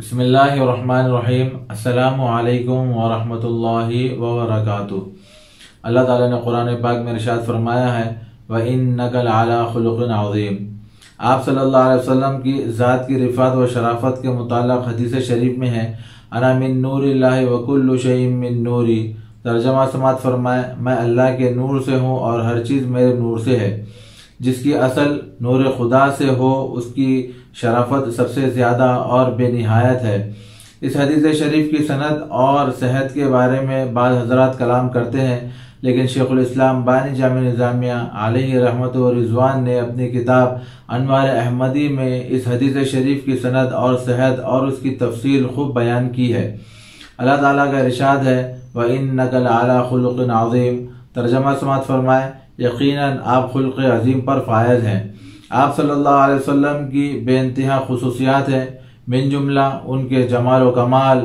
بسم اللہ الرحمن الرحیم۔ السلام علیکم ورحمۃ اللہ وبرکاتہ۔ اللہ تعالیٰ نے قرآن پاک میں ارشاد فرمایا ہے وَإِنَّكَ لَعَلَىٰ خُلُقٍ عَظِيمٍ۔ آپ صلی اللہ علیہ وسلم کی ذات کی رفعت و شرافت کے متعلق حدیث شریف میں ہے انا من نور اللہ وکل شیء من نوری۔ ترجمہ سماعت فرمائے میں اللہ کے نور سے ہوں اور ہر چیز میرے نور سے ہے۔ جس کی اصل نور خدا سے ہو اس کی شرافت سب سے زیادہ اور بے نہایت ہے۔ اس حدیث شریف کی سند اور صحت کے بارے میں بعض حضرات کلام کرتے ہیں، لیکن شیخ الاسلام بانی جامع نظامیہ علیہ رحمت و رضوان نے اپنی کتاب انوار احمدی میں اس حدیث شریف کی سند اور صحت اور اس کی تفصیل خوب بیان کی ہے۔ اللہ تعالیٰ کا ارشاد ہے وَإِنَّكَ لَعَلَىٰ خُلُقٍ عَظِيمٍ۔ ترجمہ سماعت فرمائے یقیناً آپ خلق عظیم پر فائز ہیں۔ آپ صلی اللہ علیہ وسلم کی بے انتہا خصوصیات ہیں، من جملہ ان کے جمال و کمال،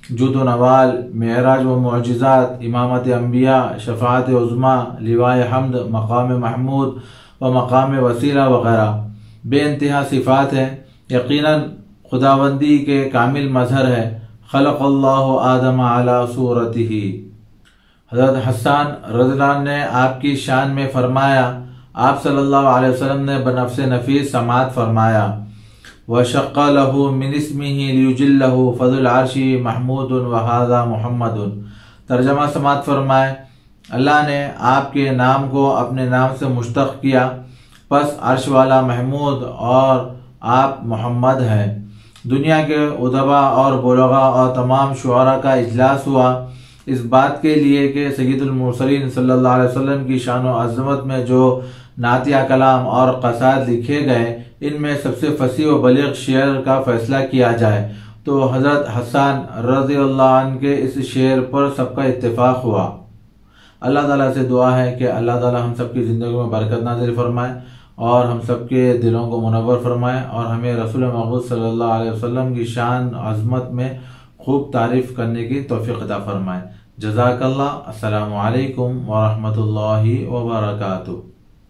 جود و نوال، معراج و معجزات، امامت انبیاء، شفاعت عظمیٰ، لواء حمد، مقام محمود و مقام وسیلہ وغیرہ بے انتہا صفات ہیں۔ یقیناً خداوندی کے کامل مظہر ہے۔ خلق اللہ آدم علی صورتہ۔ حضرت حسان رضی اللہ عنہ نے آپ کی شان میں فرمایا آپ صلی اللہ علیہ وسلم نے بنفس نفیس سماعت فرمایا وشق له من اسمه لیجلہ فذو العرش محمود وہذا محمد۔ ترجمہ سماعت فرمائے اللہ نے آپ کے نام کو اپنے نام سے مشتق کیا، پس عرش والا محمود اور آپ محمد ہیں۔ دنیا کے ادبا اور بلغاء اور تمام شعراء کا اجلاس ہوا اس بات کے لیے کہ سید المرسلین صلی اللہ علیہ وسلم کی شان و عظمت میں جو نعتیہ کلام اور قصائد لکھے گئے ان میں سب سے فصیح و بلیغ شعر کا فیصلہ کیا جائے تو حضرت حسان رضی اللہ عنہ کے اس شعر پر سب کا اتفاق ہوا۔ اللہ تعالیٰ سے دعا ہے کہ اللہ تعالیٰ ہم سب کی زندگی میں برکت نازل فرمائے اور ہم سب کے دلوں کو منور فرمائے اور ہمیں رسول مقبول صلی اللہ علیہ وسلم کی شان عظمت میں خوب تعریف کرنے کی توفیق عطا فرمائے۔ جزاک اللہ۔ السلام علیکم ورحمۃ اللہ وبرکاتہ۔